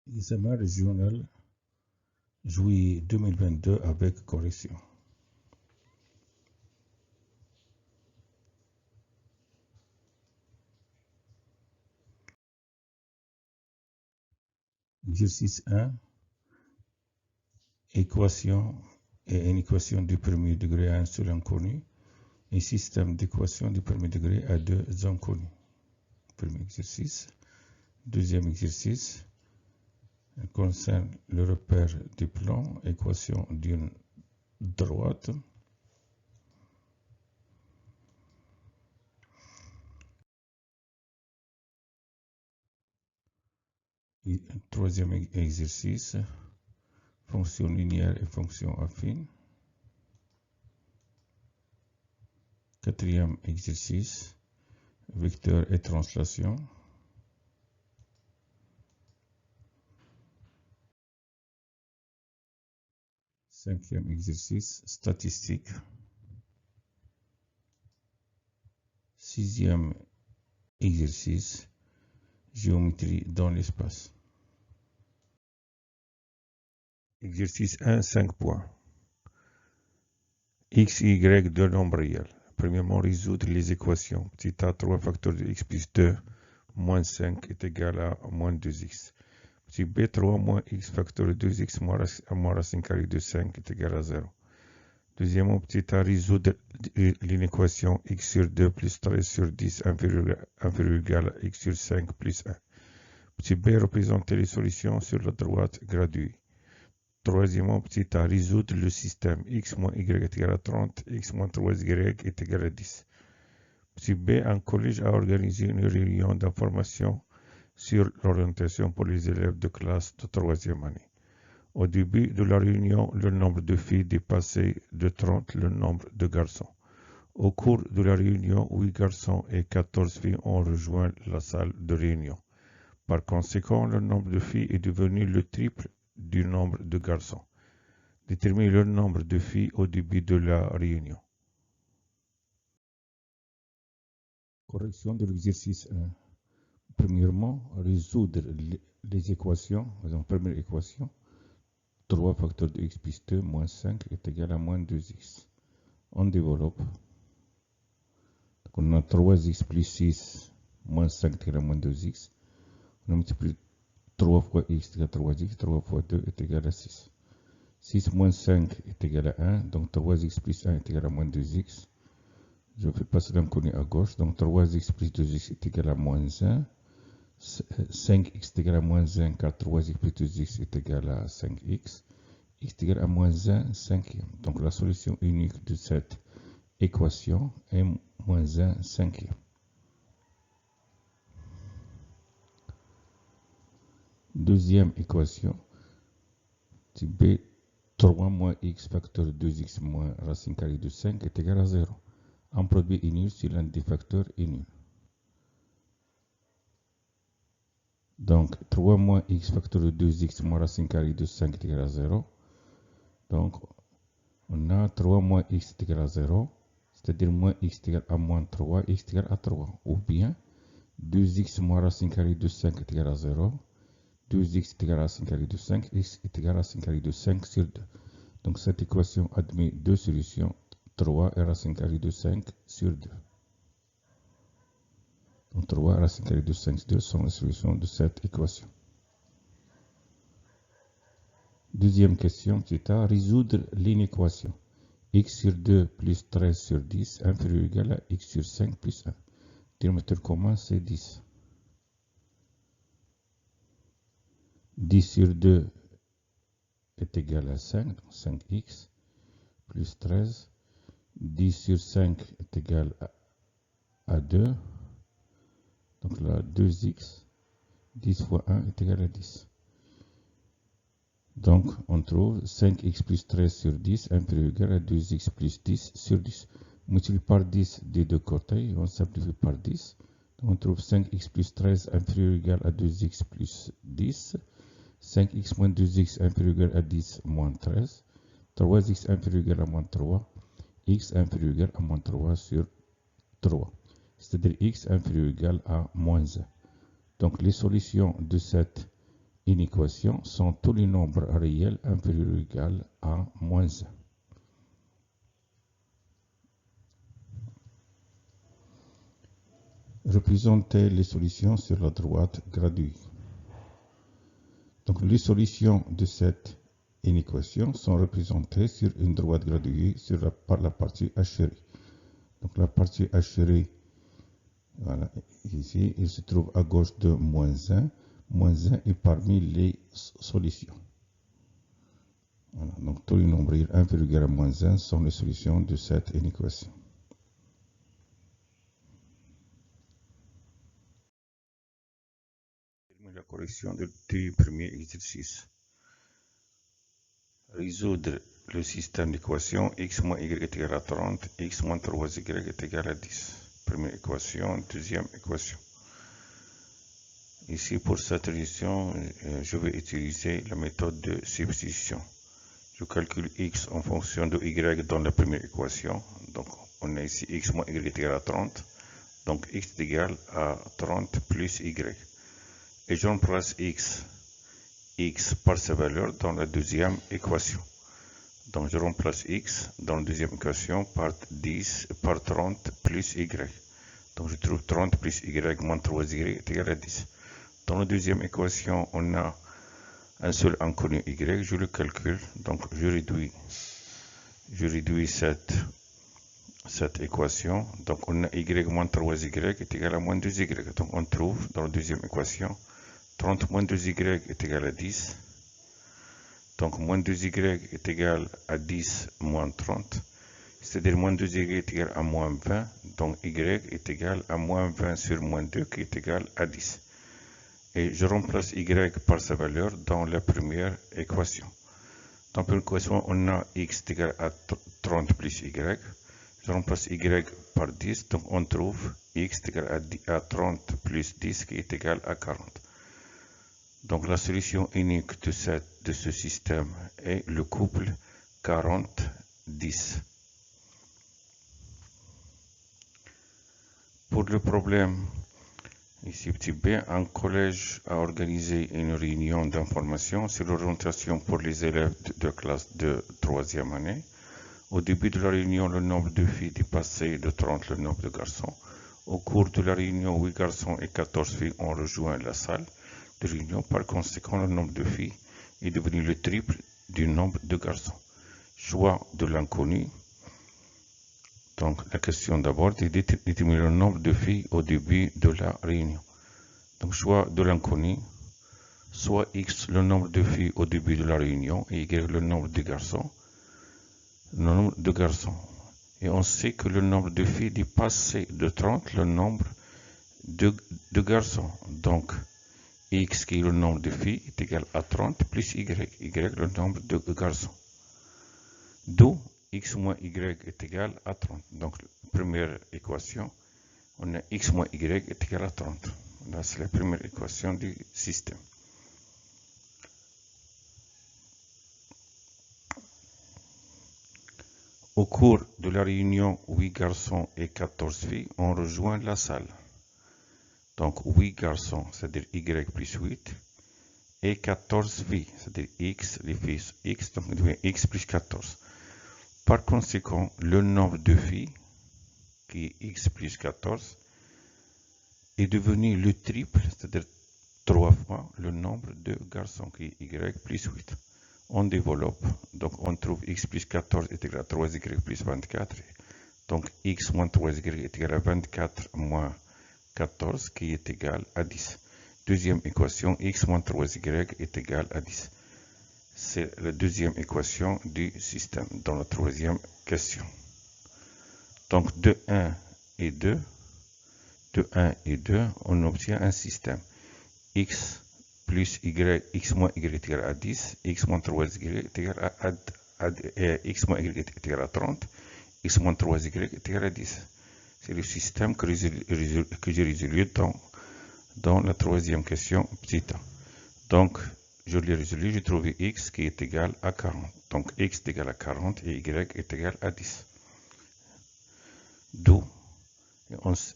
Examen régional juillet 2022 avec correction. Exercice 1. Équation et une équation du premier degré à un seul inconnu. Un système d'équations du premier degré à deux inconnus. Premier exercice. Deuxième exercice concerne le repère du plan, équation d'une droite. Troisième exercice, fonction linéaire et fonction affine. Quatrième exercice, vecteur et translation. Cinquième exercice, statistique. Sixième exercice, géométrie dans l'espace. Exercice 1, 5 points. X, Y, deux nombres réels. Premièrement, résoudre les équations. Petit a, 3 facteurs de x plus 2 moins 5 est égal à moins 2x. Petit b, 3 moins x facteur de 2x moins racine carrée de 5 est égal à 0. Deuxièmement, petit a, résoudre l'inéquation x sur 2 plus 13 sur 10 inférieur ou égal à x sur 5 plus 1. Petit b, représenter les solutions sur la droite graduée. Troisièmement, petit a, résoudre le système x moins y est égal à 30, x moins 3y est égal à 10. Petit b, un collège a organisé une réunion d'information sur l'orientation pour les élèves de classe de troisième année. Au début de la réunion, le nombre de filles dépassait de 30 le nombre de garçons. Au cours de la réunion, 8 garçons et 14 filles ont rejoint la salle de réunion. Par conséquent, le nombre de filles est devenu le triple du nombre de garçons. Déterminez le nombre de filles au début de la réunion. Correction de l'exercice 1. Premièrement, résoudre les équations. Donc, première équation, 3 facteurs de x plus 2 moins 5 est égal à moins 2x. On développe. Donc, on a 3x plus 6 moins 5 est égal à moins 2x. On multiplie 3 fois x est égal à 3x, 3 fois 2 est égal à 6. 6 moins 5 est égal à 1, donc 3x plus 1 est égal à moins 2x. Je fais passer l'inconnu à gauche, donc 3x plus 2x est égal à moins 1. 5x est égal à moins 1 car 3x plus 2x est égal à 5x. X est égal à moins 1 cinquième. Donc la solution unique de cette équation est moins 1 cinquième. Deuxième équation, type B, 3 moins x facteur de 2x moins racine carrée de 5 est égal à 0. Un produit est nul si l'un des facteurs est nul. Donc 3 moins x facteur de 2x moins racine carrée de 5 est égal à 0. Donc on a 3 moins x est égal à 0. C'est-à-dire moins x est égal à moins 3, x est égal à 3. Ou bien 2x moins racine carrée de 5 est égal à 0. 2x est égal à racine carrée de 5, x est égal à racine carrée de 5 sur 2. Donc cette équation admet deux solutions, 3 et racine carrée de 5 sur 2. Donc 3 et racine carrée de 5 sur 2 sont les solutions de cette équation. Deuxième question, c'est à résoudre l'inéquation x sur 2 plus 13 sur 10 inférieur ou égal à x sur 5 plus 1. Dénominateur commun, c'est 10. 10 sur 2 est égal à 5, donc 5x, plus 13. 10 sur 5 est égal à 2. Donc là, 2x, 10 fois 1 est égal à 10. Donc, on trouve 5x plus 13 sur 10 inférieur ou égal à 2x plus 10 sur 10. On multiplie par 10 des deux côtés, on simplifie par 10. Donc, on trouve 5x plus 13 inférieur ou égal à 2x plus 10. 5x moins 2x inférieur ou égal à 10 moins 13. 3x inférieur ou égal à moins 3. X inférieur ou égal à moins 3 sur 3. C'est-à-dire x inférieur ou égal à moins 1. Donc les solutions de cette une équation sont tous les nombres réels inférieurs ou égaux à moins 1. Représenter les solutions sur la droite graduée. Donc les solutions de cette inéquation sont représentées sur une droite graduée par la partie hachée. Donc la partie hachée, voilà, ici, il se trouve à gauche de moins 1. Moins 1 est parmi les solutions. Voilà, donc tous les nombres inférieurs à moins 1 sont les solutions de cette inéquation. La correction du premier exercice. Résoudre le système d'équations x moins y est égal à 30, x moins 3y est égal à 10. Première équation, deuxième équation. Ici, pour cette résolution, je vais utiliser la méthode de substitution. Je calcule x en fonction de y dans la première équation. Donc, on a ici x moins y est égal à 30. Donc, x est égal à 30 plus y. Et je remplace x par sa valeur dans la deuxième équation. Donc je remplace x dans la deuxième équation par 30 plus y. Donc je trouve 30 plus y moins 3y est égal à 10. Dans la deuxième équation, on a un seul inconnu y, je le calcule. Donc je réduis cette équation. Donc on a y moins 3y est égal à moins 2y. Donc on trouve dans la deuxième équation 30 moins 2y est égal à 10. Donc moins 2y est égal à 10 moins 30. C'est-à-dire moins 2y est égal à moins 20. Donc y est égal à moins 20 sur moins 2 qui est égal à 10. Et je remplace y par sa valeur dans la première équation. Dans la première équation, on a x est égal à 30 plus y. Je remplace y par 10. Donc on trouve x est égal à 30 plus 10 qui est égal à 40. Donc la solution unique de ce système est le couple 40-10. Pour le problème, ici petit b, un collège a organisé une réunion d'information sur l'orientation pour les élèves de classe de 3e année. Au début de la réunion, le nombre de filles dépassait de 30 le nombre de garçons. Au cours de la réunion, 8 garçons et 14 filles ont rejoint la salle de réunion. Par conséquent, le nombre de filles est devenu le triple du nombre de garçons. Choix de l'inconnu. Donc, la question d'abord est de déterminer le nombre de filles au début de la réunion. Donc, choix de l'inconnu, soit x le nombre de filles au début de la réunion et y le nombre de garçons. Le nombre de garçons. Et on sait que le nombre de filles dépasse de 30 le nombre de garçons. Donc, x qui est le nombre de filles est égal à 30 plus y le nombre de garçons. D'où x moins y est égal à 30. Donc, première équation, on a x moins y est égal à 30. Là, c'est la première équation du système. Au cours de la réunion, 8 garçons et 14 filles ont rejoint la salle. Donc, 8 garçons, c'est-à-dire y plus 8, et 14 filles, c'est-à-dire x, les filles x, donc il devient x plus 14. Par conséquent, le nombre de filles, qui est x plus 14, est devenu le triple, c'est-à-dire 3 fois le nombre de garçons, qui est y plus 8. On développe, donc on trouve x plus 14 est égal à 3y plus 24. Donc x moins 3y est égal à 24 moins 14, qui est égal à 10. Deuxième équation, x moins 3y est égal à 10. C'est la deuxième équation du système dans la troisième question. Donc de 1 et 2, on obtient un système x plus y, x moins y est égal à 10, x moins 3y est égal x moins y est égal à 30, x moins 3y est égal à 10. C'est le système que j'ai résolu dans la troisième question petit a. Donc, je l'ai résolu, j'ai trouvé x qui est égal à 40. Donc, x est égal à 40 et y est égal à 10. D'où,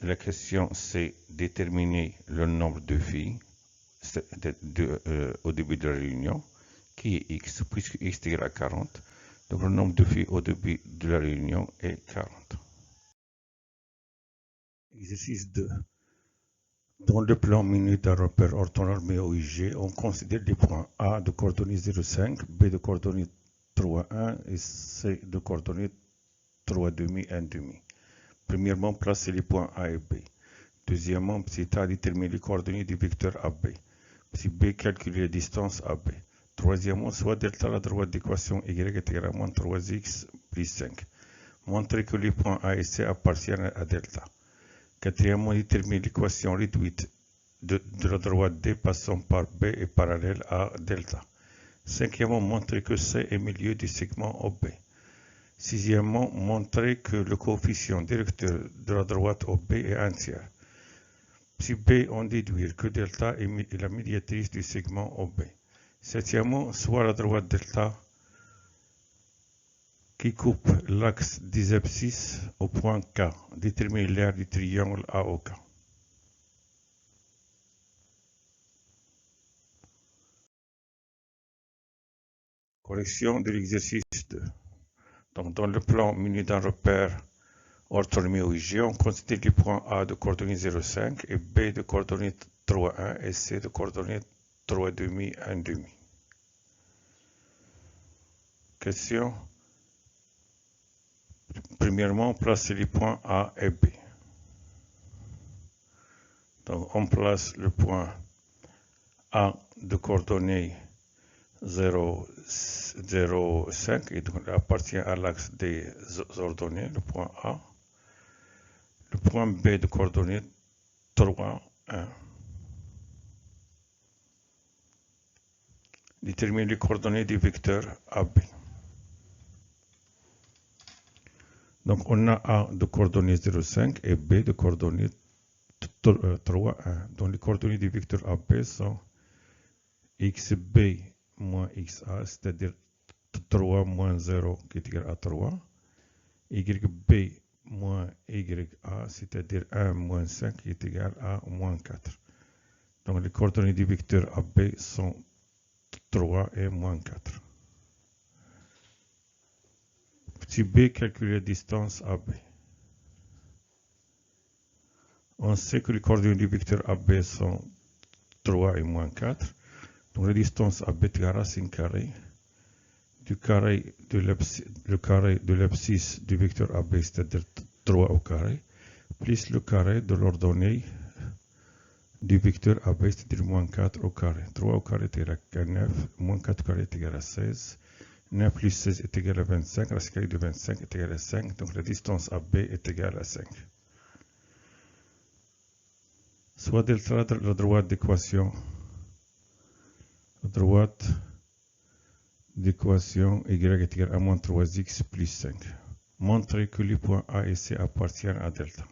la question c'est déterminer le nombre de filles, au début de la réunion, qui est x, puisque x est égal à 40. Donc le nombre de filles au début de la réunion est 40. Exercice 2. Dans le plan menu d'un repère orthonormé OIG, on considère les points A de coordonnées 0,5, B de coordonnées 3,1 et C de coordonnées 3,5, 1,5. Premièrement, placez les points A et B. Deuxièmement, petit a, déterminer les coordonnées du vecteur AB. Petit b, calculer la distance AB. Troisièmement, soit delta la droite d'équation y est égale à moins 3x plus 5. Montrer que les points A et C appartiennent à delta. Quatrièmement, déterminer l'équation réduite de la droite D passant par B est parallèle à delta. Cinquièmement, montrer que C est milieu du segment OB. Sixièmement, montrer que le coefficient directeur de la droite OB est un tiers. Si B, on déduire que delta est la médiatrice du segment OB. Septièmement, soit la droite delta qui coupe l'axe des abscisses au point K. Déterminer l'aire du triangle AOK. Correction de l'exercice 2. Donc, dans le plan muni d'un repère orthonormé OIG, on considère les points A de coordonnées 0,5 et B de coordonnées 3,1 et C de coordonnées 3,5, 1,5. Question. Premièrement, placer les points A et B. Donc, on place le point A de coordonnées 0,5 et donc appartient à l'axe des ordonnées, le point A. Le point B de coordonnées 3, 1. Déterminer les coordonnées du vecteur AB. Donc, on a A de coordonnées 0,5 et B de coordonnées 3, 1. Donc, les coordonnées du vecteur AB sont xb moins xa, c'est-à-dire 3 moins 0 qui est égal à 3. YB moins YA, c'est-à-dire 1 moins 5 qui est égal à moins 4. Donc, les coordonnées du vecteur AB sont 3 et moins 4. Petit b, calculer la distance AB. On sait que les coordonnées du vecteur AB sont 3 et moins 4. Donc la distance AB est égale à racine carrée du carré de l'abscisse du vecteur AB, c'est-à-dire 3 au carré, plus le carré de l'ordonnée du vecteur AB, c'est-à-dire moins 4 au carré. 3 au carré est égal à 9, moins 4 au carré est égal à 16. 9 plus 16 est égal à 25, racine carrée de 25 est égal à 5, donc la distance AB est égale à 5. Soit delta de la droite d'équation, y est égal à moins 3x plus 5. Montrer que les points A et C appartiennent à delta.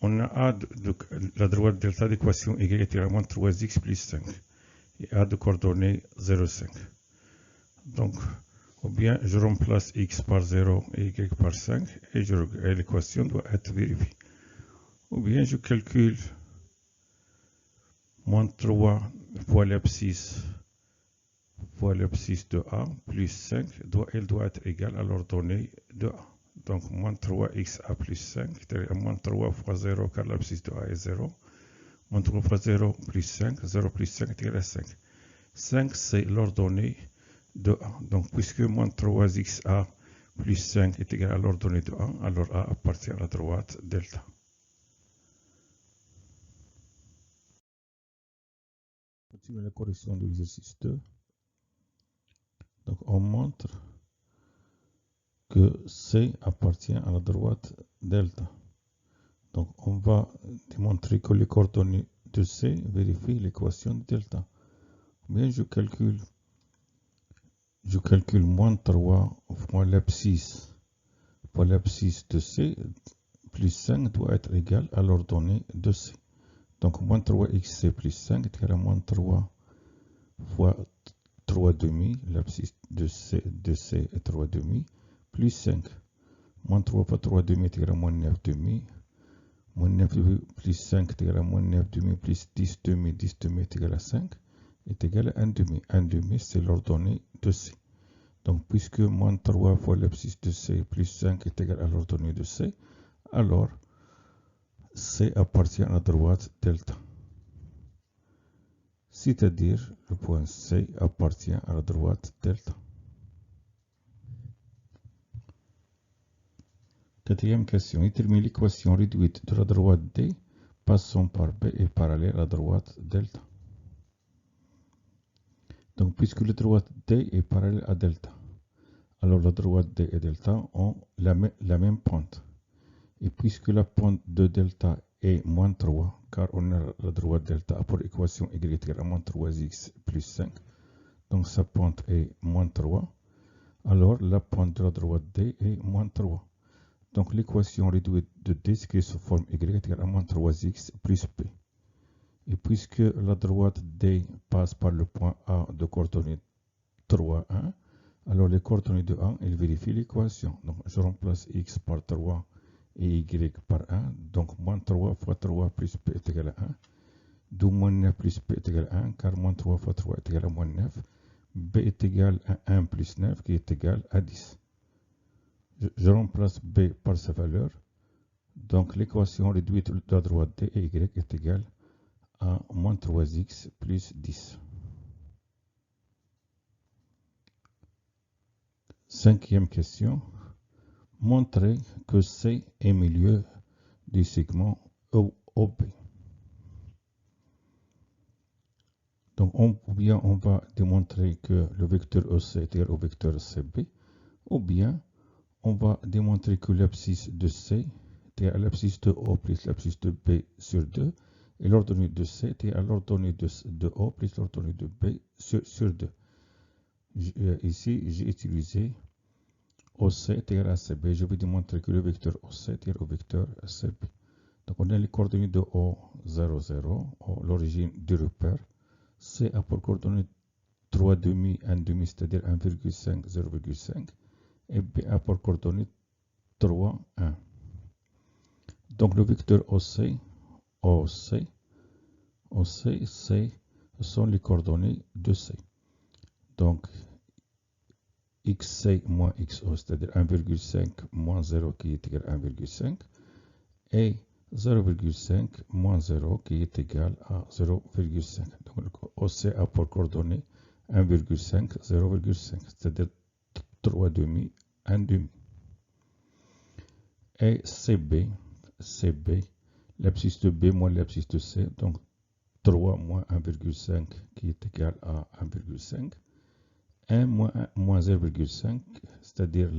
On a A de la droite delta d'équation y est égal à moins 3x plus 5. Et A de coordonnées 0,5. Donc, ou bien je remplace x par 0 et y par 5 et l'équation doit être vérifiée. Ou bien je calcule moins 3 fois l'abscisse de A plus 5, elle doit être égale à l'ordonnée de A. Donc, moins 3xa plus 5, c'est-à-dire moins 3 fois 0 car l'abscisse de A est 0. Moins 3 fois 0 plus 5, 0 plus 5 est égal à 5. 5, c'est l'ordonnée de A. Donc, puisque moins 3xa plus 5 est égal à l'ordonnée de A, alors A appartient à la droite delta. Continue la correction de l'exercice 2. Donc, on montre que C appartient à la droite delta. Donc, on va démontrer que les coordonnées de C vérifient l'équation de delta. Bien, je calcule moins 3 fois l'abscisse de C plus 5 doit être égal à l'ordonnée de C. Donc, moins 3xc plus 5 est égal à moins 3 fois 3,5, l'abscisse de C est 3,5, plus 5. Moins 3 fois 3,5 est égal à moins 9,5. Moins 9 demi plus 5 est égal à moins 9 demi plus 10 demi, 10 demi est égal à 5, est égal à 1 demi. 1 demi, c'est l'ordonnée de C. Donc, puisque moins 3 fois l'abscisse de C plus 5 est égal à l'ordonnée de C, alors C appartient à la droite delta. C'est-à-dire, le point C appartient à la droite delta. Quatrième question. Détermine l'équation réduite de la droite D passant par B est parallèle à la droite delta. Donc, puisque la droite D est parallèle à delta, alors la droite D et delta ont la même pente. Et puisque la pente de delta est moins 3, car on a la droite delta pour l'équation y égale à moins 3x plus 5, donc sa pente est moins 3, alors la pente de la droite D est moins 3. Donc l'équation réduite de D s'écrit sous forme y égale à moins 3x plus p. Et puisque la droite D passe par le point A de coordonnées 3, 1, alors les coordonnées de 1, elles vérifient l'équation. Donc je remplace x par 3 et y par 1. Donc moins 3 fois 3 plus p est égal à 1. D'où moins 9 plus p est égal à 1, car moins 3 fois 3 est égal à moins 9. B est égal à 1 plus 9 qui est égal à 10. Je remplace B par sa valeur. Donc l'équation réduite de la droite D et y est égale à moins 3x plus 10. Cinquième question. Montrer que C est milieu du segment OB. Donc, ou bien on va démontrer que le vecteur OC est égal au vecteur CB, ou bien on va démontrer que l'abscisse de C est égal à l'abscisse de O plus l'abscisse de B sur 2, et l'ordonnée de C est égal à l'ordonnée de O plus l'ordonnée de B sur 2. Ici, j'ai utilisé OC est égal à CB. Je vais démontrer que le vecteur OC est égal au vecteur CB. Donc, on a les coordonnées de O, 0, 0, l'origine du repère. C a pour coordonnées 3 demi, 1 demi, c'est-à-dire 1,5, 0,5. Et B a pour coordonnées 3, 1. Donc, le vecteur OC, ce sont les coordonnées de C. Donc, xc moins xo, c'est-à-dire 1,5 moins 0 qui est égal à 1,5, et 0,5 moins 0 qui est égal à 0,5. Donc, OC a pour coordonnées 1,5, 0,5, c'est-à-dire 3 demi, 1 demi. Et CB, l'abscisse de B moins l'abscisse de C, donc 3 moins 1,5 qui est égal à 1,5. 1 moins 0,5, c'est-à-dire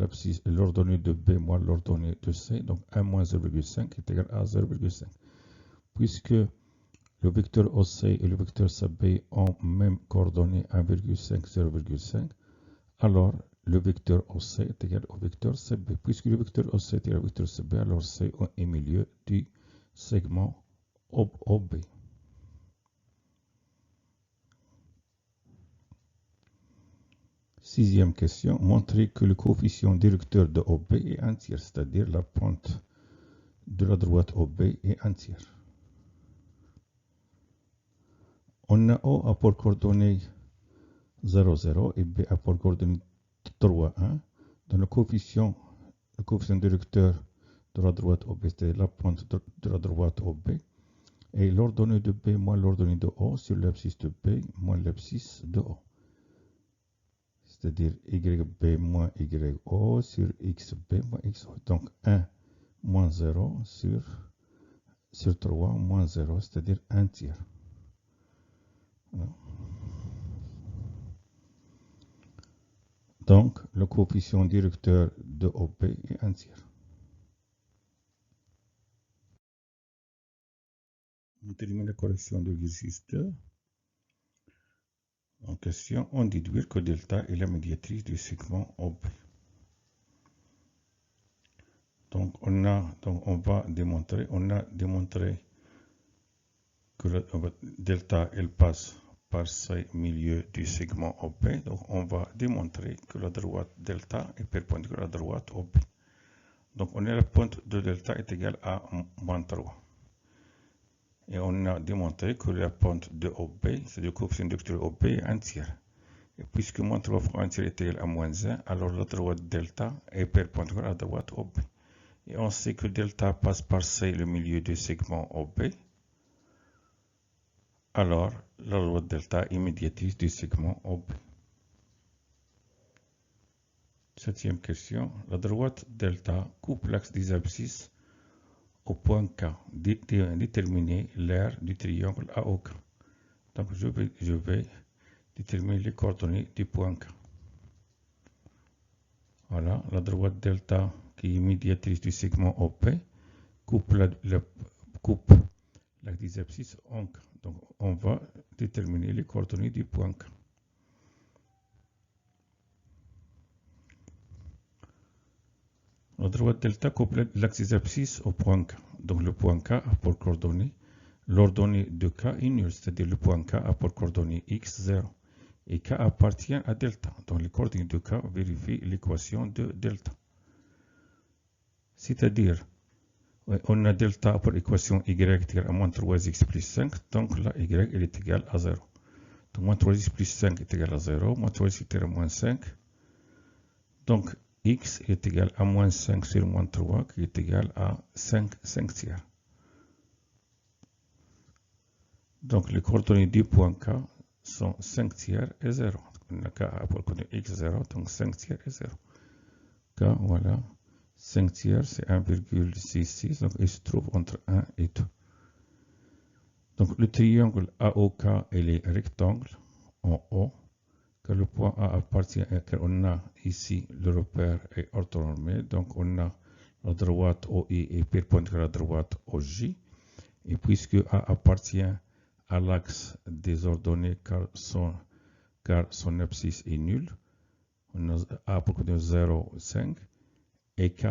l'ordonnée de B moins l'ordonnée de C, donc 1 moins 0,5 est égal à 0,5. Puisque le vecteur OC et le vecteur CB ont même coordonnées 1,5, 0,5, alors le vecteur OC est égal au vecteur CB. Puisque le vecteur OC est égal au vecteur CB, alors C est au milieu du segment OB. Sixième question, montrer que le coefficient directeur de OB est entier, c'est-à-dire la pente de la droite OB est entière. On a O à pour coordonnées 0, 0 et B à pour coordonnées 3, 1. Dans le coefficient directeur de la droite OB, c'est la pente de la droite OB, et l'ordonnée de B moins l'ordonnée de O sur l'abscisse de B moins l'abscisse de O. C'est-à-dire YB moins YO sur XB moins XO. Donc 1 moins 0 sur 3 moins 0, c'est-à-dire 1 tiers. Voilà. Donc le coefficient directeur de OB est 1 tiers. On termine la correction de l'exercice 2. En question, on déduit que delta est la médiatrice du segment OB. Donc on va démontrer, que delta elle passe par ce milieu du segment OB. Donc on va démontrer que la droite delta est perpendiculaire à la droite OB. Donc on a la pointe de delta est égale à moins 3. Et on a démontré que la pente de OB, c'est le coefficient inducteur OB est un tiers. Et puisque moins 3 fois un tiers est égal à moins 1, alors la droite delta est perpendiculaire à la droite OB. Et on sait que delta passe par C, le milieu du segment OB. Alors, la droite delta est médiatrice du segment OB. Septième question. La droite delta coupe l'axe des abscisses au point K. Déterminer l'aire du triangle AOK. Donc, je vais déterminer les coordonnées du point K. Voilà, la droite delta qui est médiatrice du segment OP coupe l'axe des abscisses en K. Donc, on va déterminer les coordonnées du point K. La droite delta coupe l'axe des abscisses au point K. Donc, le point K a pour coordonnées l'ordonnée de K est nulle, c'est-à-dire le point K a pour coordonnées x 0. Et K appartient à delta. Donc, les coordonnées de K vérifient l'équation de delta. C'est-à-dire, on a delta pour l'équation y égale à moins 3x plus 5. Donc, là, y elle est égale à 0. Donc, moins 3x plus 5 est égal à 0. Moins 3x est égal à moins 5. Donc, x est égal à moins 5 sur moins 3, qui est égal à 5 tiers. Donc, les coordonnées du point K sont 5 tiers et 0. On a K pour coordonnée x0, donc 5 tiers et 0. K, voilà. 5 tiers, c'est 1,66, donc il se trouve entre 1 et 2. Donc, le triangle AOK, il est rectangle en haut. Que le point A appartient à on a ici le repère est orthonormé, donc on a la droite OI est perpendiculaire à la droite OJ, et puisque A appartient à l'axe des ordonnées car son abscisse est nul, on a A pour coordonnée 0, 5, et K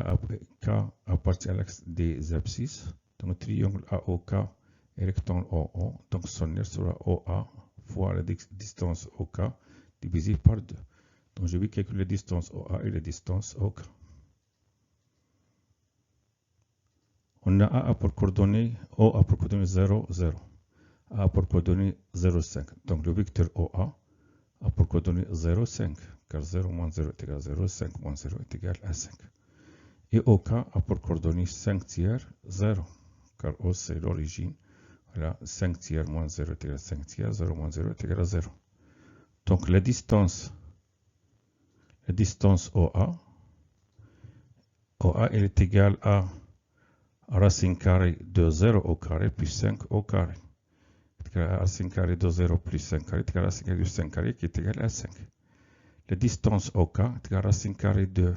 appartient à l'axe des abscisses, donc le triangle AOK est rectangle OO, donc son aire sera OA fois la distance OK, divisé par 2. Donc, je vais calculer la distance OA et la distance OK. On a A pour coordonnée, O a pour coordonnée 0, 0. A pour coordonnée 0, 5. Donc, le vecteur OA a pour coordonnée 0, 5. Car 0 moins 0 est égal à 0, 5 moins 0 est égal à 5. Et OK a pour coordonnée 5 tiers, 0. Car O c'est l'origine. Voilà, 5 tiers moins 0 est égal à 5 tiers, 0 moins 0 est égal à 0. Donc, la distance OA elle est égale à racine carrée de 0 au carré plus 5 au carré. Racine carrée de 0 plus 5 carré est égal à racine carrée de 5 carré qui est égal à 5. La distance OK est égale à racine carrée de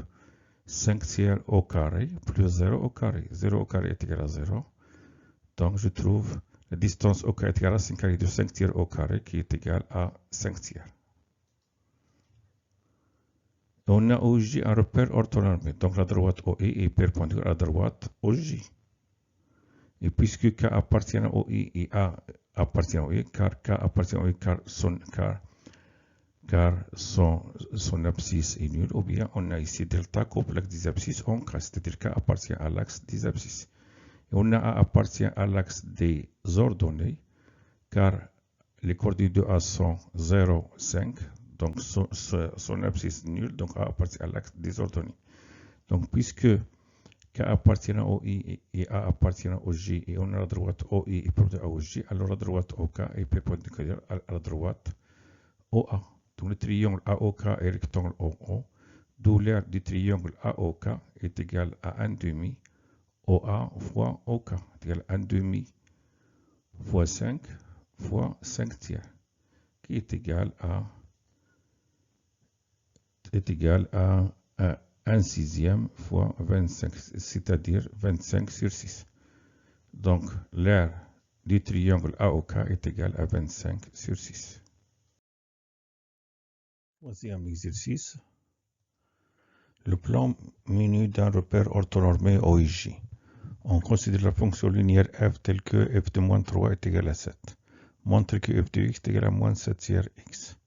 5 tiers au carré plus 0 au carré. 0 au carré est égal à 0. Donc, je trouve la distance OK est égale à racine carrée de 5 tiers au carré qui est égal à 5 tiers. On a OJ un repère orthonormé. Donc, la droite OI est perpendiculaire à la droite OJ. Et puisque K appartient à OI et A appartient à OI, car K appartient à OI car son abscisse est nul, ou bien on a ici delta coupe l'axe des abscisses en K, c'est-à-dire K appartient à l'axe des abscisses. Et on a A appartient à l'axe des ordonnées, car les coordonnées de A sont 0, 5, donc son abscisse est nul, donc A appartient à l'axe des ordonnées. Donc, puisque K appartient à OI et A appartient à OJ, et on a la droite OI est perpendiculaire à OJ, alors la droite OK est perpendiculaire à la droite OA. Donc, le triangle AOK est rectangle OO, d'où l'aire du triangle AOK est égal à 1 demi OA fois OK, est égal à 1 demi fois 5 fois 5 tiers, qui est égal à 1 sixième fois 25, c'est-à-dire 25 sur 6. Donc, l'aire du triangle AOK est égal à 25 sur 6. Voici un exercice. Le plan menu d'un repère orthonormé OIJ. On considère la fonction linéaire f telle que f de moins 3 est égal à 7. Montre que f de x est égal à moins 7 tiers x.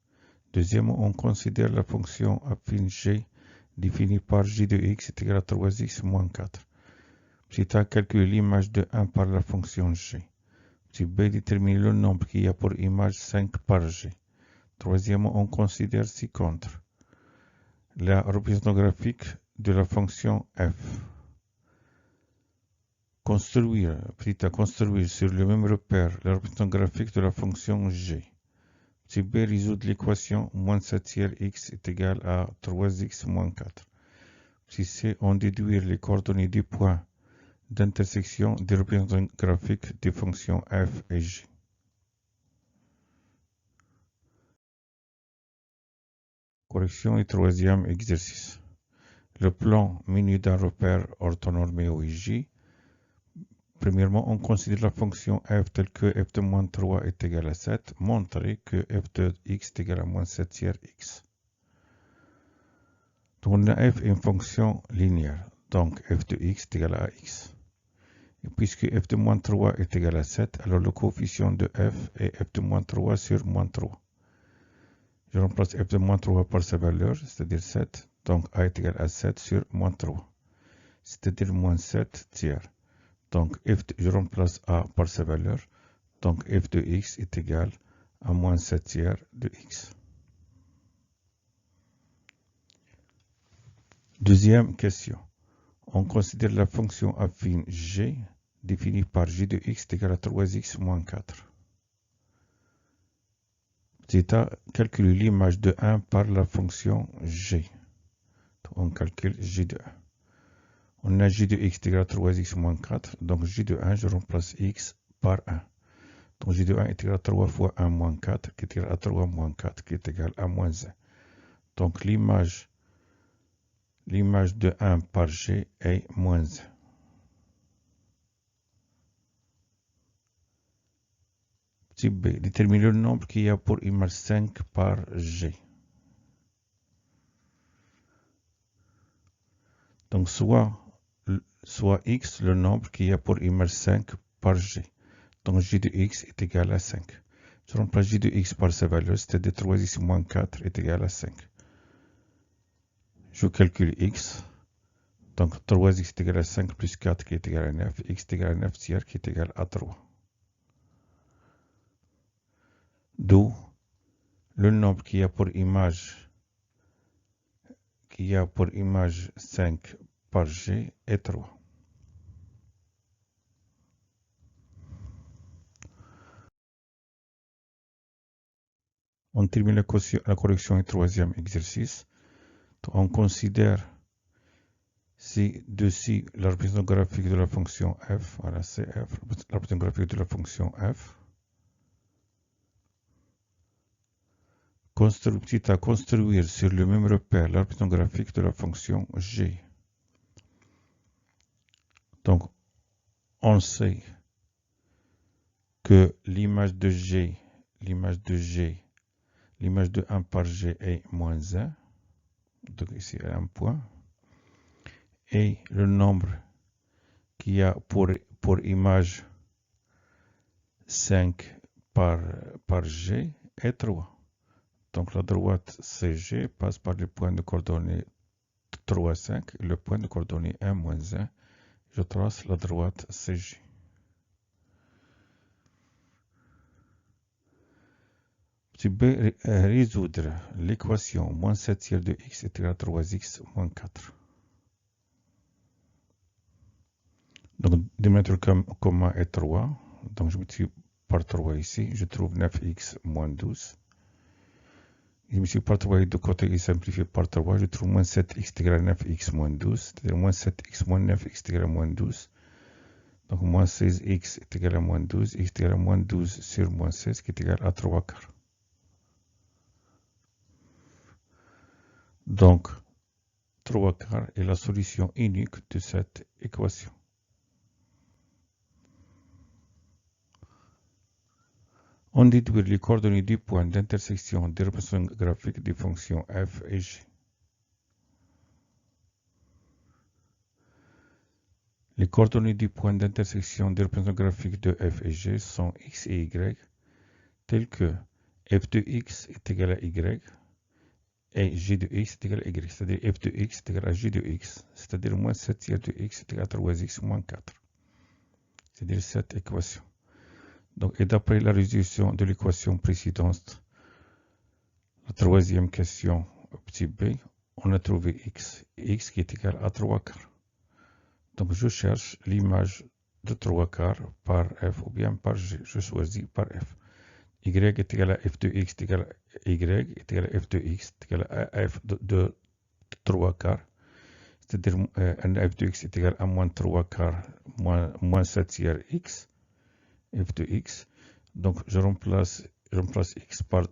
Deuxièmement, on considère la fonction affine g définie par j de x est égal à 3x moins 4. C'est à calculer l'image de 1 par la fonction g. Petit b, déterminer le nombre qu'il y a pour image 5 par g. Troisièmement, on considère ci-contre la représentation graphique de la fonction f. Construire sur le même repère la représentation graphique de la fonction g. Petit b, résoudre l'équation moins 7 tiers x est égal à 3x moins 4. Petit c, on déduire les coordonnées du point d'intersection des représentations graphiques des fonctions f et g. Correction et troisième exercice. Le plan menu d'un repère orthonormé OIJ. Premièrement, on considère la fonction f telle que f de moins 3 est égal à 7. Montrer que f de x est égal à moins 7 tiers x. Donc, f est une fonction linéaire. Donc, f de x est égal à x. Et puisque f de moins 3 est égal à 7, alors le coefficient de f est f de moins 3 sur moins 3. Je remplace f de moins 3 par sa valeur, c'est-à-dire 7. Donc a est égal à 7 sur moins 3, c'est-à-dire moins 7 tiers. Donc je remplace a par sa valeur. Donc f de x est égal à moins 7 tiers de x. Deuxième question. On considère la fonction affine g définie par g de x est égal à 3x moins 4. Petit a, calcule l'image de 1 par la fonction g. Donc, on calcule g de 1. On a g de x est égal à 3x moins 4. Donc g de 1, je remplace x par 1. Donc g de 1 est égal à 3 fois 1 moins 4, qui est égal à 3 moins 4, qui est égal à moins 1. Donc l'image de 1 par g est moins 1. Petit b, détermine le nombre qu'il y a pour image 5 par g. Donc soit x, le nombre qu'il y a pour image 5 par g. Donc g de x est égal à 5. Je remplace g de x par sa valeur, c'est-à-dire 3x moins 4 est égal à 5. Je calcule x. Donc 3x est égal à 5 plus 4 qui est égal à 9. X est égal à 9 tiers qui est égal à 3. D'où le nombre qu'il y a pour image 5 par g est 3. On termine la correction du troisième exercice. On considère ci-dessus la représentation graphique de la fonction f. Voilà, c'est f, la représentation graphique de la fonction f. Petit à construire sur le même repère la représentation graphique de la fonction g. Donc, on sait que l'image de 1 par g est moins 1. Donc ici, un point. Et le nombre qu'il y a pour image 5 par g est 3. Donc la droite CG passe par le point de coordonnées 3, 5 et le point de coordonnées 1, moins 1. Je trace la droite CG. Petit b, résoudre l'équation moins 7 tiers de x est égal à 3x moins 4. Donc, démettre commun est 3. Donc, je multiplie par 3 ici. Je trouve 9x moins 12. Je multiplie par 3 de côté et simplifié par 3. Je trouve moins 7x est égal à 9x moins 12. C'est-à-dire moins 7x moins 9x est égal à moins 12. Donc, moins 16x est égal à moins 12. X est égal à moins 12 sur moins 16 qui est égal à 3 quarts. Donc, 3 quarts est la solution unique de cette équation. On déduit les coordonnées du point d'intersection des représentations graphiques des fonctions f et g. Les coordonnées du point d'intersection des représentations graphiques de f et g sont x et y, telles que f de x est égal à y et g de x est égal à y, c'est-à-dire f de x est égal à g de x, c'est-à-dire moins 7 tiers de x est égal à 3x moins 4. C'est-à-dire cette équation. Donc, et d'après la résolution de l'équation précédente, la troisième question, petit b, on a trouvé x qui est égal à 3 quarts. Donc, je cherche l'image de 3 quarts par f ou bien par g. Je choisis par f. Y est égal à f de x est égal à y est égal à f de x est égal à f de 3 quarts. C'est-à-dire un f de x est égal à moins 3 quarts moins 7 tiers x. F de x. Donc, je remplace x par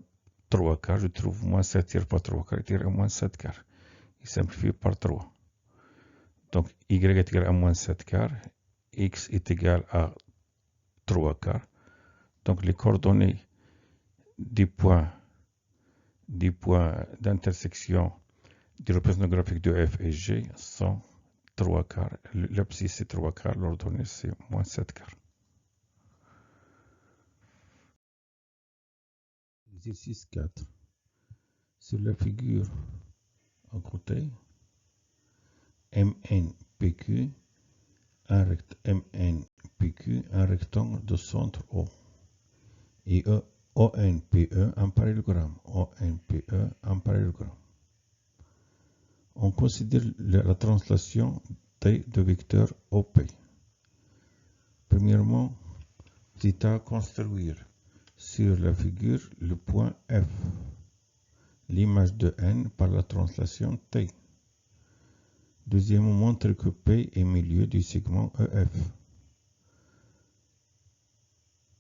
3 quarts. Je trouve moins 7 tiers par 3 quarts est égal à moins 7 quarts. Il simplifie par 3. Donc, y est égal à moins 7 quarts. X est égal à 3 quarts. Donc, les coordonnées des points d'intersection du représentant graphique de f et g sont 3 quarts. L'abscisse c'est 3 quarts. L'ordonnée c'est moins 7 quarts. Exercice 4. Sur la figure à côté, MNPQ, un rectangle de centre O. Et ONPE, un parallélogramme. ONPE, un parallélogramme. On considère la translation T de vecteur OP. Premièrement, petit a, construire sur la figure le point F, l'image de N par la translation T. Deuxièmement, montre que P est milieu du segment EF.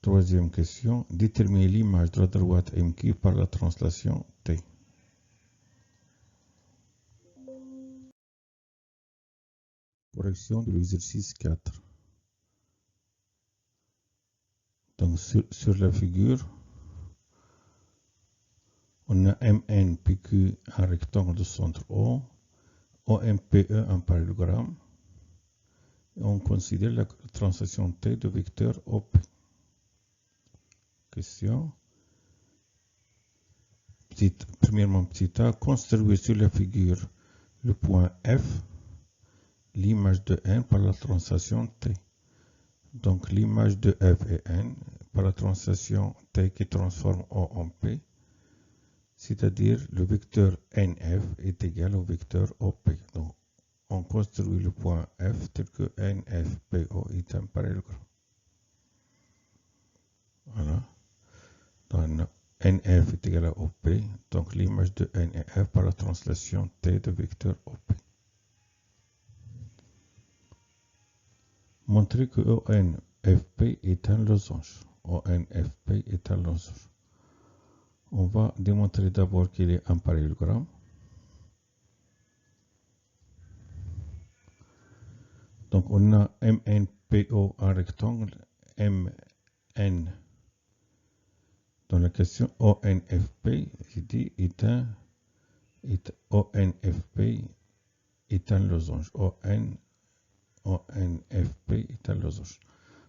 Troisième question, déterminer l'image de la droite MQ par la translation T. Correction de l'exercice 4. Donc sur la figure, on a MNPQ, un rectangle de centre O, OMPE, un parallélogramme, et on considère la translation T de vecteur OP. Question. Premièrement, petit a, construire sur la figure le point F, l'image de N par la translation T. Donc l'image de F et N par la translation T qui transforme O en P, c'est-à-dire le vecteur NF est égal au vecteur OP. Donc on construit le point F tel que NFPO est un parallélogramme. Voilà. Donc NF est égal à OP, donc l'image de N et F par la translation T de vecteur OP. Montrer que ONFP est un losange. ONFP est un losange. On va démontrer d'abord qu'il est un parallélogramme. Donc on a MNPO, un rectangle, MN. Dans la question ONFP, j'ai dit ONFP est un losange. ONFP est un losange.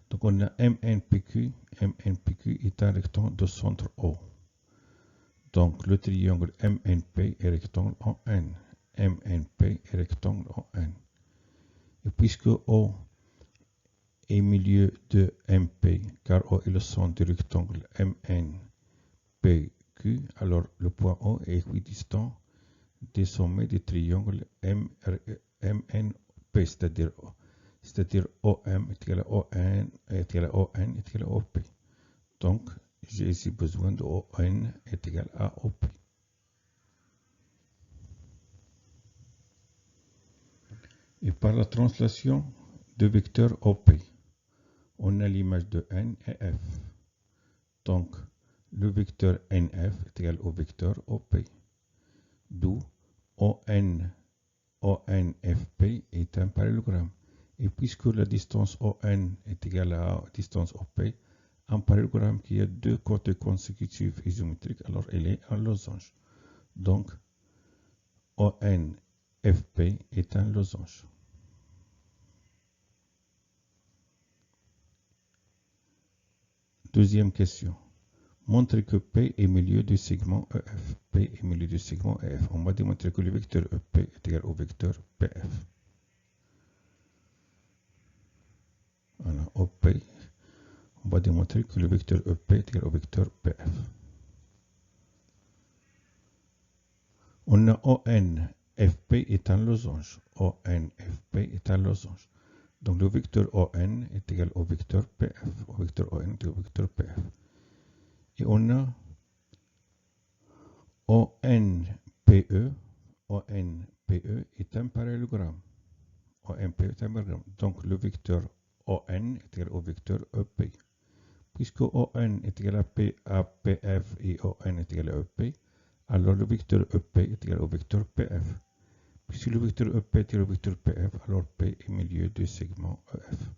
Donc on a MNPQ est un rectangle de centre O. Donc le triangle MNP est rectangle en N. MNP est rectangle en N. Et puisque O est milieu de MP, car O est le centre du rectangle MNPQ, alors le point O est équidistant des sommets du triangle MNP, c'est-à-dire OM est égal à ON est égal à ON est égal à OP. Donc, j'ai ici besoin de ON est égal à OP. Et par la translation de vecteur OP, on a l'image de N et F. Donc, le vecteur NF est égal au vecteur OP. D'où ONFP est un parallélogramme. Et puisque la distance ON est égale à la distance OP, un parallélogramme qui a deux côtés consécutifs isométriques, alors il est un losange. Donc, ONFP est un losange. Deuxième question. Montre que P est milieu du segment EF. P est milieu du segment EF. On va démontrer que le vecteur EP est égal au vecteur PF. Voilà, OP. on va démontrer que le vecteur EP est égal au vecteur PF. On a ONFP est un losange. ONFP est un losange. Donc le vecteur ON est égal au vecteur PF. Au vecteur ON est égal au vecteur PF. Et on a ONPE. ONPE est un parallélogramme. ONPE est un parallélogramme. Donc le vecteur ON est égal au vecteur EP. Puisque ON est égal à PF et ON est égal à EP, alors le vecteur EP est égal au vecteur PF. Puisque le vecteur EP est égal au vecteur PF, alors P est milieu du segment EF.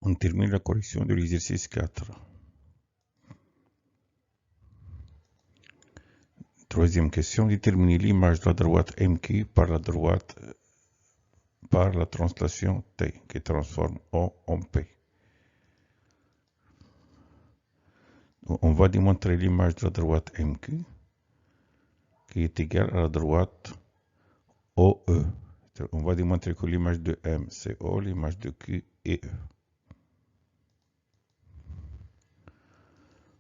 On termine la correction de l'exercice 4. Troisième question, déterminer l'image de la droite MQ par la translation T qui transforme O en P. On va démontrer l'image de la droite MQ qui est égale à la droite OE. On va démontrer que l'image de M c'est O, l'image de Q est E.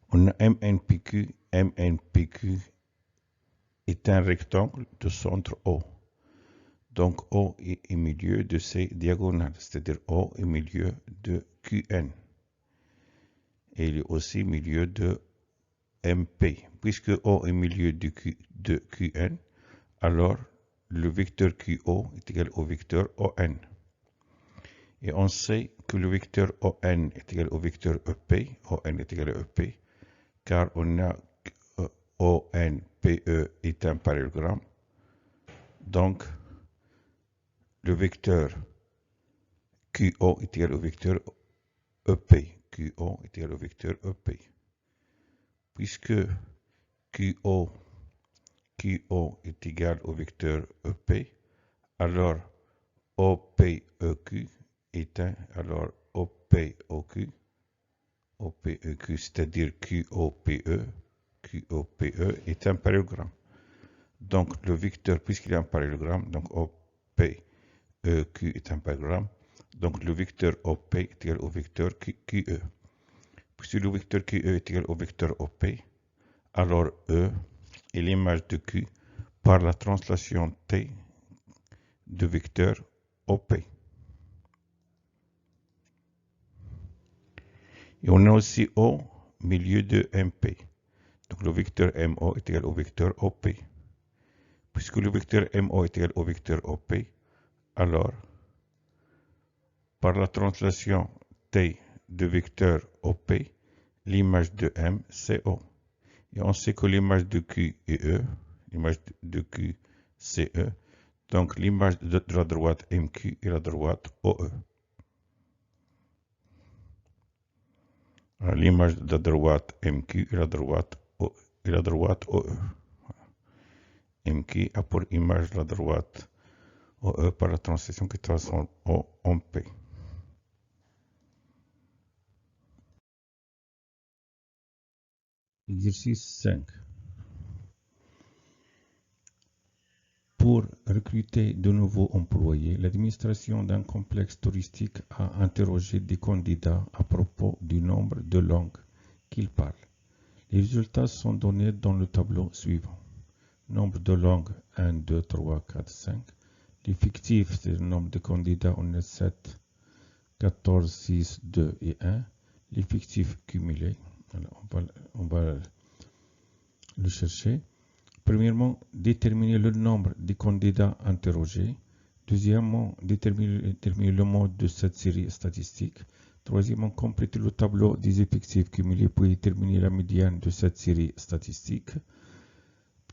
On a MNPQ. MNPQ est un rectangle de centre O. Donc O est au milieu de ses diagonales, c'est-à-dire O est au milieu de QN. Et il est aussi au milieu de MP. Puisque O est au milieu de QN, alors le vecteur QO est égal au vecteur ON. Et on sait que le vecteur ON est égal au vecteur EP. ON est égal à EP, car on a ONPE est un parallélogramme. Donc, le vecteur QO est égal au vecteur EP. QO est égal au vecteur EP. Puisque QO est égal au vecteur EP, alors OPEQ est un, alors OPOQ, c'est-à-dire QOPE est un parallélogramme. Donc le vecteur, puisqu'il est un parallélogramme, donc OPEQ est un parallélogramme, donc le vecteur OP est égal au vecteur QE. Puisque le vecteur QE est égal au vecteur OP, alors E est l'image de Q par la translation T de vecteur OP. Et on a aussi O milieu de MP. Donc le vecteur MO est égal au vecteur OP. Puisque le vecteur MO est égal au vecteur OP, alors par la translation T de vecteur OP, l'image de M c'est O. Et on sait que l'image de Q est E, l'image de Q c'est E. Donc l'image de la droite MQ est la droite OE. L'image de la droite MQ est la droite OE. MQ a pour image la droite OE par la translation qui transforme O en P. Exercice 5. Pour recruter de nouveaux employés, l'administration d'un complexe touristique a interrogé des candidats à propos du nombre de langues qu'ils parlent. Les résultats sont donnés dans le tableau suivant. Nombre de langues 1, 2, 3, 4, 5. L'effectif, c'est le nombre de candidats, on est 7, 14, 6, 2 et 1. L'effectif cumulé, alors on va le chercher. Premièrement, déterminer le nombre de candidats interrogés. Deuxièmement, déterminer le mode de cette série statistique. Troisièmement, compléter le tableau des effectifs cumulés pour déterminer la médiane de cette série statistique.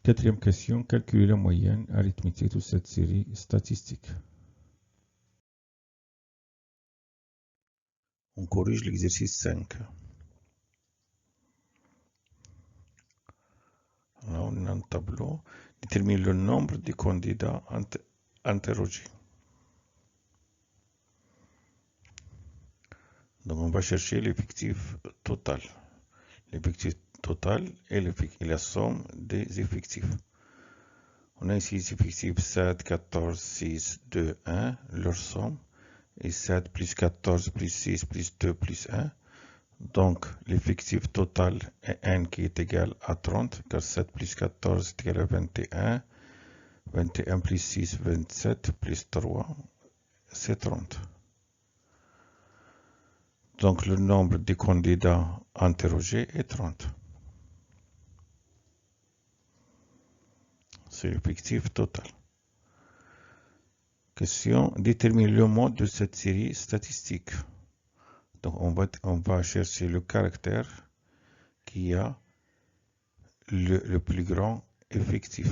Quatrième question, calculer la moyenne arithmétique de cette série statistique. On corrige l'exercice 5. Là, on a un tableau. Détermine le nombre de candidats interrogés. Donc, on va chercher l'effectif total. L'effectif total est la somme des effectifs. On a ici les effectifs 7, 14, 6, 2, 1, leur somme. Et 7 plus 14 plus 6 plus 2 plus 1. Donc, l'effectif total est n qui est égal à 30, car 7 plus 14 est égal à 21. 21 plus 6, 27, plus 3, c'est 30. Donc, le nombre de candidats interrogés est 30. C'est l'effectif total. Question, détermine le mode de cette série statistique. Donc, on va chercher le caractère qui a le plus grand effectif.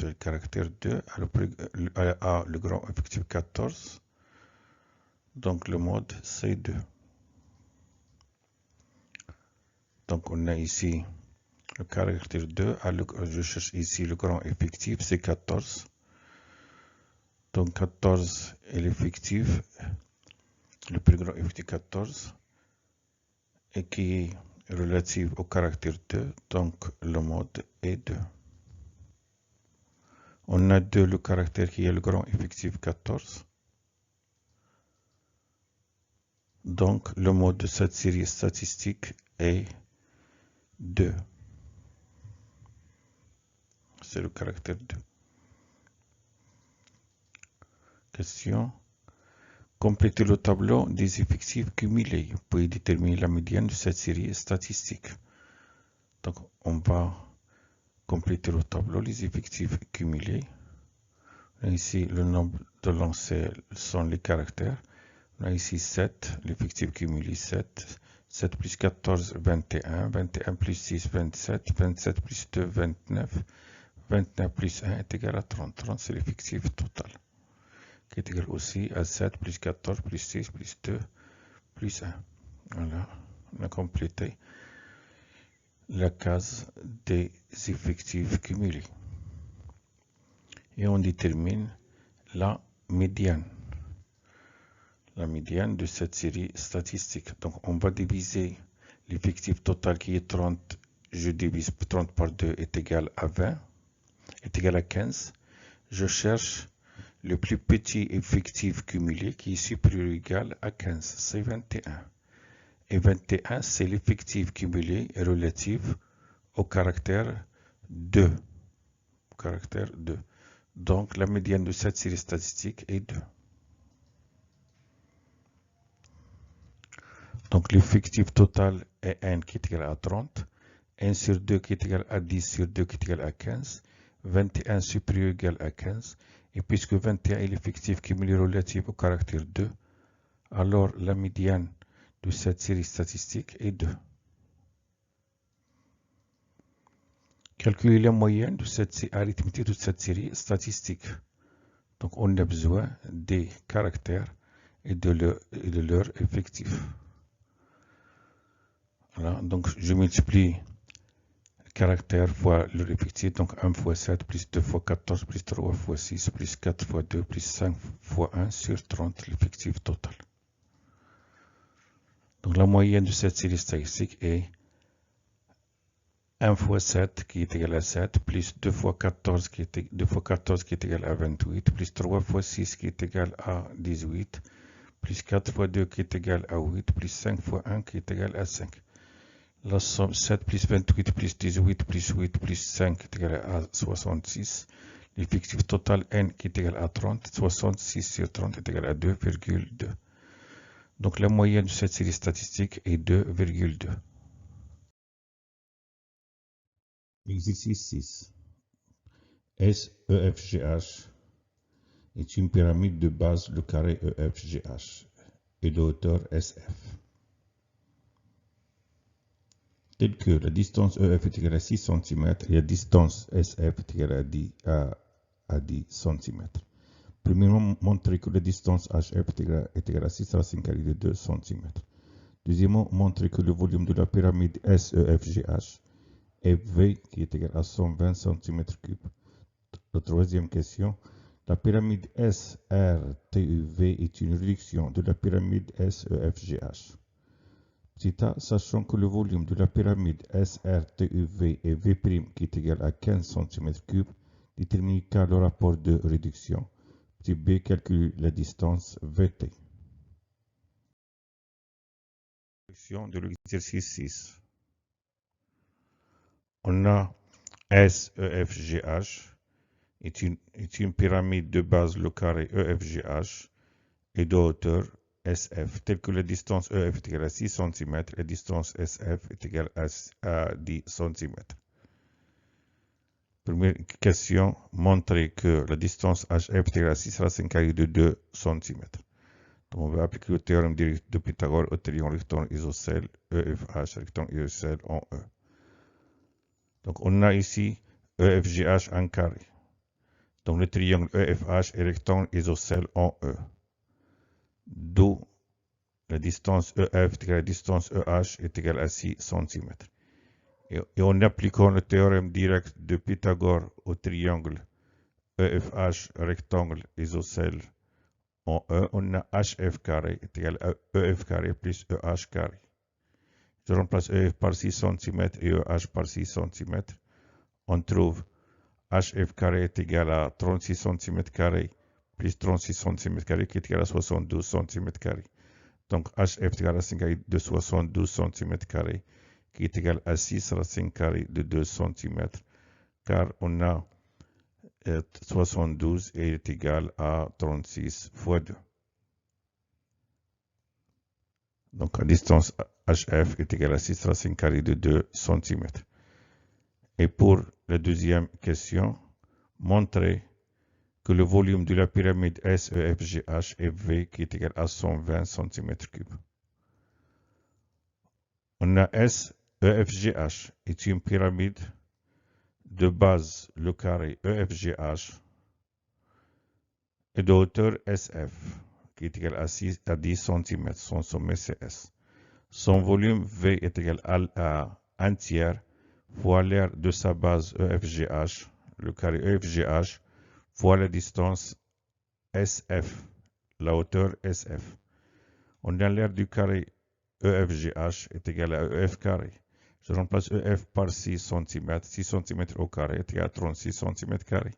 Le caractère 2 a le grand effectif 14. Donc, le mode, c'est 2. Donc, on a ici le caractère 2. Je cherche ici le grand effectif, c'est 14. Donc, 14 est l'effectif, le plus grand effectif 14, et qui est relatif au caractère 2. Donc, le mode est 2. On a 2, le caractère qui est le grand effectif 14. Donc, le mode de cette série statistique est 2. C'est le caractère 2. Question. Complétez le tableau des effectifs cumulés. Vous pouvez déterminer la médiane de cette série statistique. Donc, on va compléter le tableau, les effectifs cumulés. Ici, le nombre de lancers sont les caractères. On a ici 7, l'effectif cumulé 7. 7 plus 14, 21. 21 plus 6, 27. 27 plus 2, 29. 29 plus 1 est égal à 30. 30, c'est l'effectif total, qui est égal aussi à 7 plus 14 plus 6 plus 2 plus 1. Voilà, on a complété la case des effectifs cumulés. Et on détermine la médiane. La médiane de cette série statistique. Donc, on va diviser l'effectif total qui est 30. Je divise 30 par 2 est égal à 20, est égal à 15. Je cherche le plus petit effectif cumulé qui est supérieur ou égal à 15, c'est 21. Et 21, c'est l'effectif cumulé relatif au caractère 2. Caractère 2. Donc, la médiane de cette série statistique est 2. Donc, l'effectif total est n qui est égal à 30, n sur 2 qui est égal à 10 sur 2 qui est égal à 15, 21 supérieur ou égal à 15, et puisque 21 est l'effectif cumulé relatif au caractère 2, alors la médiane de cette série statistique est 2. Calculer la moyenne de cette arithmétique de cette série statistique. Donc, on a besoin des caractères et de leur effectif. Voilà, donc je multiplie le caractère fois leur effectif. Donc, 1 fois 7 plus 2 fois 14 plus 3 fois 6 plus 4 fois 2 plus 5 fois 1 sur 30, l'effectif total. Donc, la moyenne de cette série statistique est 1 fois 7 qui est égal à 7, plus 2 fois 14 qui est égal à 28, plus 3 fois 6 qui est égal à 18, plus 4 fois 2 qui est égal à 8, plus 5 fois 1 qui est égal à 5. La somme 7 plus 28 plus 18 plus 8 plus 5 est égal à 66. L'effectif total n qui est égal à 30, 66 sur 30 est égal à 2,2. Donc la moyenne de cette série statistique est 2,2. Exercice 6. SEFGH est une pyramide de base le carré EFGH et de hauteur SF. Tel que la distance EF est égale à 6 cm et la distance SF est égale à 10 cm. Premièrement, montrer que la distance HF est égale à 6 racine carrée de 2 cm. Deuxièmement, montrer que le volume de la pyramide SEFGH est V qui est égal à 120 cm3. La troisième question, la pyramide SRTUV est une réduction de la pyramide SEFGH. Petit a, sachant que le volume de la pyramide SRTUV est V' qui est égal à 15 cm3, Déterminer K le rapport de réduction. Petit b, calcule la distance VT. De l'exercice 6. On a SEFGH est une pyramide de base le carré EFGH et de hauteur SF, telle que la distance EF est égale à 6 cm et la distance SF est égale à 10 cm. Première question, montrer que la distance HF est égale à 6 racine carrée de 2 cm. Donc on va appliquer le théorème de Pythagore au triangle rectangle isocèle EFH, rectangle isocèle en E. Donc on a ici EFGH en carré. Donc le triangle EFH est rectangle isocèle en E. D'où la distance EF est égale à la distance EH est égale à 6 cm. Et en appliquant le théorème direct de Pythagore au triangle EFH rectangle isocèle en E, on a HF carré est égal à EF carré plus EH carré. Je remplace EF par 6 cm et EH par 6 cm. On trouve HF carré est égal à 36 cm carré plus 36 cm carré qui est égal à 72 cm carré. Donc HF est égal à 5 de 72 cm carré qui est égal à 6 racine carrée de 2 cm car on a 72 et est égal à 36 fois 2. Donc la distance HF est égale à 6 racine carrée de 2 cm. Et pour la deuxième question, montrer que le volume de la pyramide SEFGH est V qui est égal à 120 cm3. On a SEFGH est une pyramide de base le carré EFGH et de hauteur SF qui est égal à 10 cm, son sommet CS. Son volume V est égal à 1 tiers fois l'aire de sa base EFGH, le carré EFGH, fois la distance SF, la hauteur SF. On a l'aire du carré EFGH est égal à EF carré. Je remplace EF par 6 cm, 6 cm au carré est égal à 36 cm carré.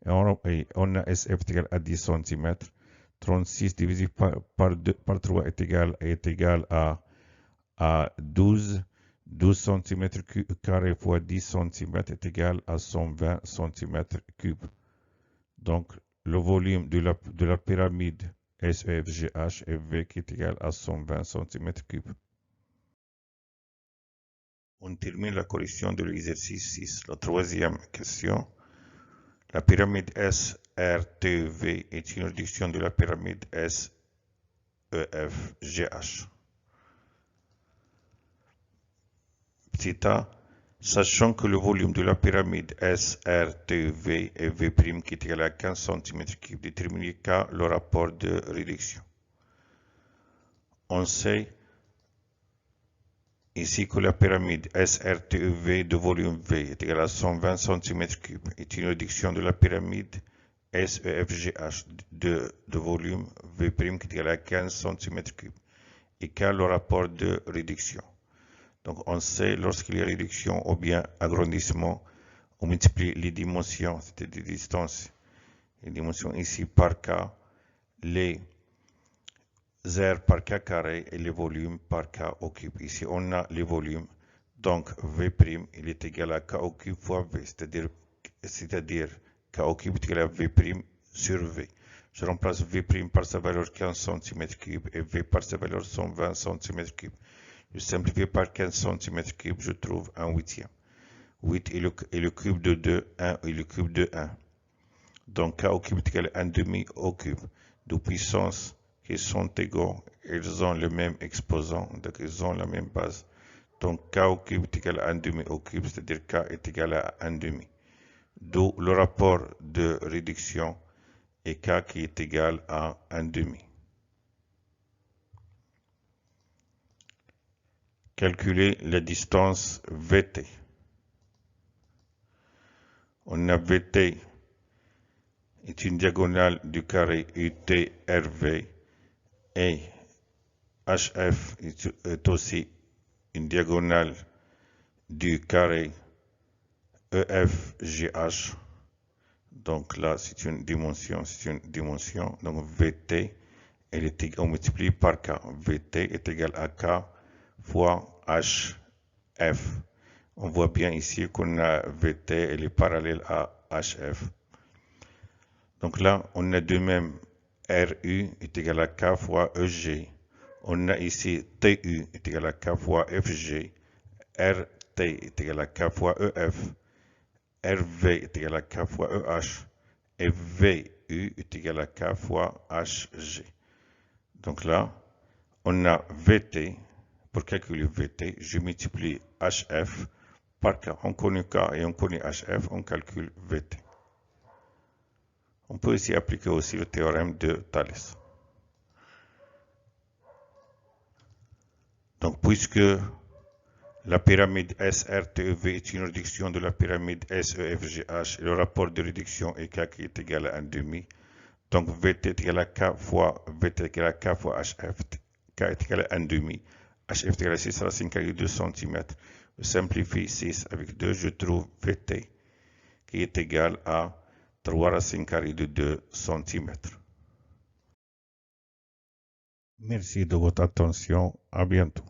Et on a SF est égal à 10 cm. 36 divisé par 3 est égal à 12. 12 cm carré fois 10 cm est égal à 120 cm3. Donc, le volume de la pyramide SEFGH est V qui est égal à 120 cm3. On termine la correction de l'exercice 6. La troisième question. La pyramide SRTV est une réduction de la pyramide SEFGH. Petit a, sachant que le volume de la pyramide SRTV est V' qui est égal à 15 cm3, déterminer K le rapport de réduction. On sait ici que la pyramide SRTV de volume V est égale à 120 cm3 est une réduction de la pyramide SEFGH de volume V' qui est égal à 15 cm3 et K le rapport de réduction. Donc on sait lorsqu'il y a réduction ou bien agrandissement, on multiplie les dimensions, c'est-à-dire les distances, les dimensions ici par K, les aires par K carré et les volumes par K au cube. Ici on a les volumes, donc V' il est égal à K au cube fois V, c'est-à-dire K au cube est égal à V' sur V. Je remplace V' par sa valeur 15 cm3 et V par sa valeur 120 cm3. Je simplifie par 15 cm3, je trouve un huitième. 8 est le cube de 2, 1 est le cube de 1. Donc K au cube est égal à 1 demi au cube. Deux puissances qui sont égaux, elles ont le même exposant, donc elles ont la même base. Donc K au cube est égal à 1 demi au cube, c'est-à-dire K est égal à 1 demi. D'où le rapport de réduction et K qui est égal à 1 demi. Calculer la distance VT. On a VT est une diagonale du carré UTRV et HF est aussi une diagonale du carré EFGH. Donc là, c'est une dimension. Donc VT, on multiplie par K. VT est égal à K fois HF. On voit bien ici qu'on a VT, elle est parallèle à HF. Donc là, on a de même RU est égal à K fois EG. On a ici TU est égal à K fois FG. RT est égal à K fois EF. RV est égal à K fois EH. Et VU est égal à K fois HG. Donc là, on a VT. Pour calculer VT, je multiplie HF par K. On connaît K et on connaît HF, on calcule VT. On peut ici appliquer aussi le théorème de Thalès. Donc, puisque la pyramide SRTEV est une réduction de la pyramide SEFGH et le rapport de réduction est K qui est égal à 1,5, donc VT est égal à K fois VT est égal à K fois HF, K est égal à 1,5, HF est égal à 6 racine carrée de 2 cm. Je simplifie 6 avec 2, je trouve VT qui est égal à 3 racine carrée de 2 cm. Merci de votre attention. À bientôt.